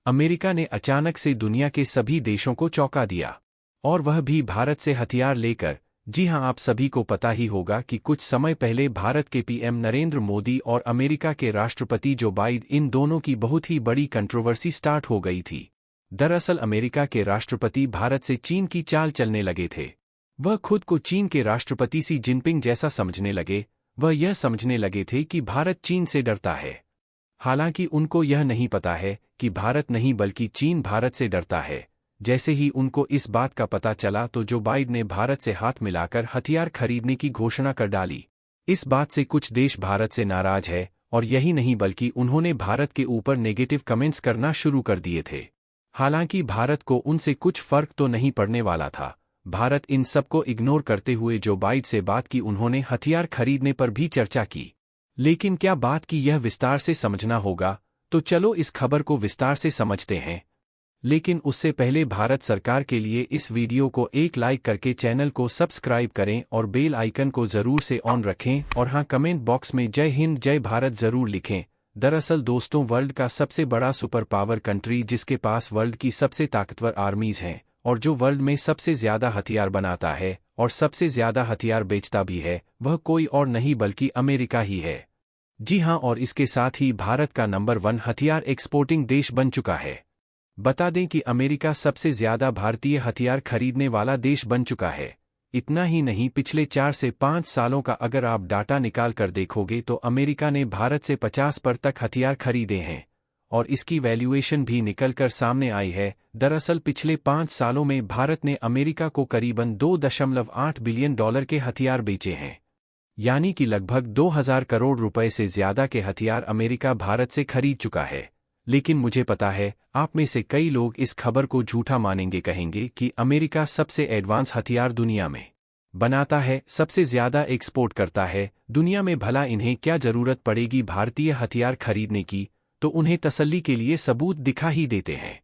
America ने अचानक से दुनिया के सभी देशों को चौंका दिया, और वह भी भारत से हथियार लेकर। जी हां, आप सभी को पता ही होगा कि कुछ समय पहले भारत के पीएम नरेंद्र मोदी और अमेरिका के राष्ट्रपति जो बाइडेन, इन दोनों की बहुत ही बड़ी कंट्रोवर्सी स्टार्ट हो गई थी। दरअसल अमेरिका के राष्ट्रपति भारत से चीन की चाल चलने लगे थे। वह खुद को चीन के राष्ट्रपति शी जिनपिंग जैसा समझने लगे। वह यह समझने लगे थे कि भारत चीन से डरता है। हालांकि उनको यह नहीं पता है कि भारत नहीं बल्कि चीन भारत से डरता है। जैसे ही उनको इस बात का पता चला तो जो बाइडेन ने भारत से हाथ मिलाकर हथियार खरीदने की घोषणा कर डाली। इस बात से कुछ देश भारत से नाराज है, और यही नहीं बल्कि उन्होंने भारत के ऊपर नेगेटिव कमेंट्स करना शुरू कर दिए थे। हालांकि भारत को उनसे कुछ फर्क तो नहीं पड़ने वाला था। भारत इन सबको इग्नोर करते हुए जो बाइडेन से बात की, उन्होंने हथियार खरीदने पर भी चर्चा की। लेकिन क्या बात की यह विस्तार से समझना होगा, तो चलो इस खबर को विस्तार से समझते हैं। लेकिन उससे पहले भारत सरकार के लिए इस वीडियो को एक लाइक करके चैनल को सब्सक्राइब करें और बेल आइकन को जरूर से ऑन रखें, और हाँ, कमेंट बॉक्स में जय हिंद जय भारत जरूर लिखें। दरअसल दोस्तों, वर्ल्ड का सबसे बड़ा सुपर पावर कंट्री, जिसके पास वर्ल्ड की सबसे ताकतवर आर्मीज हैं, और जो वर्ल्ड में सबसे ज्यादा हथियार बनाता है और सबसे ज्यादा हथियार बेचता भी है, वह कोई और नहीं बल्कि अमेरिका ही है। जी हां, और इसके साथ ही भारत का नंबर 1 हथियार एक्सपोर्टिंग देश बन चुका है। बता दें कि अमेरिका सबसे ज्यादा भारतीय हथियार खरीदने वाला देश बन चुका है। इतना ही नहीं, पिछले 4 से 5 सालों का अगर आप डाटा निकाल कर देखोगे तो अमेरिका ने भारत से 50% तक हथियार खरीदे हैं, और इसकी वैल्यूएशन भी निकलकर सामने आई है। दरअसल पिछले 5 सालों में भारत ने अमेरिका को करीबन $2.8 बिलियन के हथियार बेचे हैं, यानी कि लगभग 2000 करोड़ रुपए से ज्यादा के हथियार अमेरिका भारत से खरीद चुका है। लेकिन मुझे पता है आप में से कई लोग इस खबर को झूठा मानेंगे, कहेंगे कि अमेरिका सबसे एडवांस हथियार दुनिया में बनाता है, सबसे ज्यादा एक्सपोर्ट करता है दुनिया में, भला इन्हें क्या जरूरत पड़ेगी भारतीय हथियार खरीदने की। तो उन्हें तसल्ली के लिए सबूत दिखा ही देते हैं।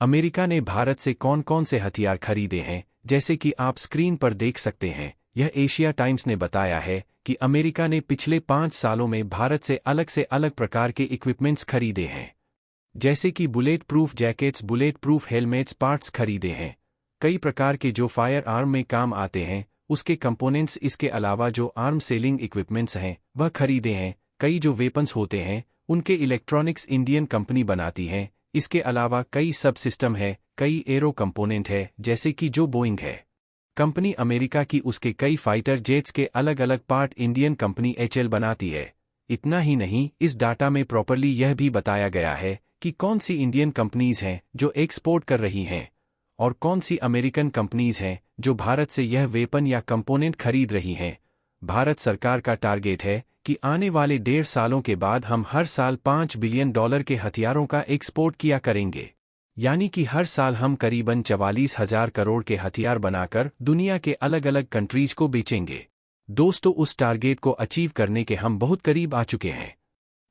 अमेरिका ने भारत से कौन कौन से हथियार खरीदे हैं, जैसे कि आप स्क्रीन पर देख सकते हैं। यह एशिया टाइम्स ने बताया है कि अमेरिका ने पिछले 5 सालों में भारत से अलग प्रकार के इक्विपमेंट्स खरीदे हैं, जैसे कि bullet proof jackets, bullet proof helmets, parts खरीदे हैं, कई प्रकार के जो फायर आर्म में काम आते हैं उसके कंपोनेंट्स। इसके अलावा जो आर्म सेलिंग इक्विपमेंट्स हैं वह खरीदे हैं। कई जो वेपन्स होते हैं उनके इलेक्ट्रॉनिक्स इंडियन कंपनी बनाती हैं। इसके अलावा कई सब सिस्टम है, कई एरो कंपोनेंट है, जैसे कि जो बोइंग है कंपनी अमेरिका की, उसके कई फाइटर जेट्स के अलग अलग पार्ट इंडियन कंपनी एचएल बनाती है। इतना ही नहीं, इस डाटा में प्रॉपरली यह भी बताया गया है कि कौन सी इंडियन कंपनीज हैं जो एक्सपोर्ट कर रही हैं, और कौन सी अमेरिकन कंपनीज हैं जो भारत से यह वेपन या कंपोनेंट खरीद रही हैं। भारत सरकार का टारगेट है कि आने वाले 1.5 सालों के बाद हम हर साल $5 बिलियन के हथियारों का एक्सपोर्ट किया करेंगे, यानी कि हर साल हम करीबन 44,000 करोड़ के हथियार बनाकर दुनिया के अलग अलग कंट्रीज को बेचेंगे। दोस्तों, उस टारगेट को अचीव करने के हम बहुत करीब आ चुके हैं।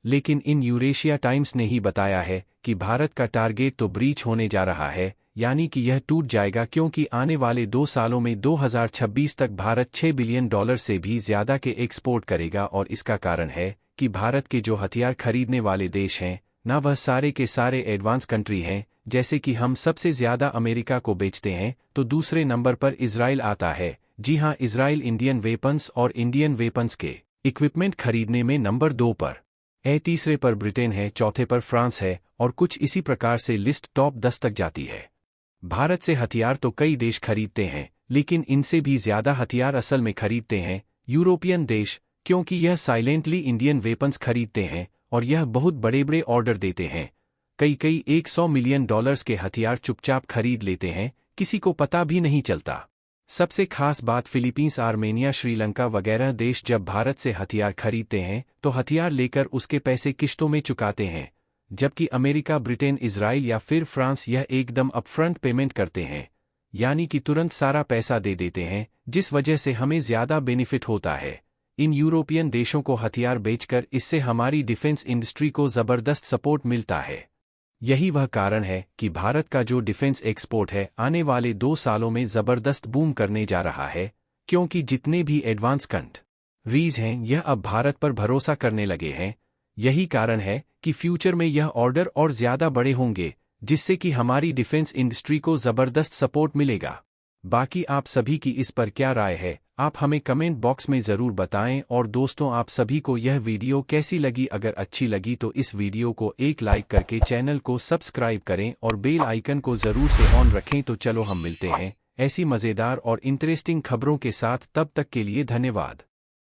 लेकिन इन यूरेशिया टाइम्स ने ही बताया है कि भारत का टारगेट तो ब्रीच होने जा रहा है, यानी कि यह टूट जाएगा, क्योंकि आने वाले 2 सालों में 2026 तक भारत $6 बिलियन से भी ज्यादा के एक्सपोर्ट करेगा। और इसका कारण है कि भारत के जो हथियार खरीदने वाले देश हैं ना, वह सारे के सारे एडवांस कंट्री हैं। जैसे कि हम सबसे ज्यादा अमेरिका को बेचते हैं, तो दूसरे नंबर पर इजराइल आता है। जी हां, इजराइल इंडियन वेपन्स और इंडियन वेपन्स के इक्विपमेंट खरीदने में नंबर 2 पर है, तीसरे पर ब्रिटेन है, चौथे पर फ्रांस है, और कुछ इसी प्रकार से लिस्ट टॉप 10 तक जाती है। भारत से हथियार तो कई देश खरीदते हैं, लेकिन इनसे भी ज्यादा हथियार असल में खरीदते हैं यूरोपियन देश, क्योंकि यह साइलेंटली इंडियन वेपन्स खरीदते हैं और यह बहुत बड़े बड़े ऑर्डर देते हैं। कई $100 मिलियन के हथियार चुपचाप खरीद लेते हैं, किसी को पता भी नहीं चलता। सबसे खास बात, फिलीपींस, आर्मेनिया, श्रीलंका वगैरह देश जब भारत से हथियार खरीदते हैं तो हथियार लेकर उसके पैसे किश्तों में चुकाते हैं, जबकि अमेरिका, ब्रिटेन, इजराइल या फिर फ्रांस यह एकदम अपफ्रंट पेमेंट करते हैं, यानी कि तुरंत सारा पैसा दे देते हैं, जिस वजह से हमें ज्यादा बेनिफिट होता है इन यूरोपियन देशों को हथियार बेचकर। इससे हमारी डिफेंस इंडस्ट्री को जबरदस्त सपोर्ट मिलता है। यही वह कारण है कि भारत का जो डिफेंस एक्सपोर्ट है आने वाले 2 सालों में जबरदस्त बूम करने जा रहा है, क्योंकि जितने भी एडवांस कंट्रीज हैं यह अब भारत पर भरोसा करने लगे हैं। यही कारण है कि फ्यूचर में यह ऑर्डर और ज्यादा बड़े होंगे, जिससे कि हमारी डिफेंस इंडस्ट्री को ज़बरदस्त सपोर्ट मिलेगा। बाकी आप सभी की इस पर क्या राय है, आप हमें कमेंट बॉक्स में ज़रूर बताएं। और दोस्तों, आप सभी को यह वीडियो कैसी लगी? अगर अच्छी लगी तो इस वीडियो को एक लाइक करके चैनल को सब्सक्राइब करें और बेल आइकन को ज़रूर से ऑन रखें। तो चलो हम मिलते हैं ऐसी मज़ेदार और इंटरेस्टिंग खबरों के साथ, तब तक के लिए धन्यवाद।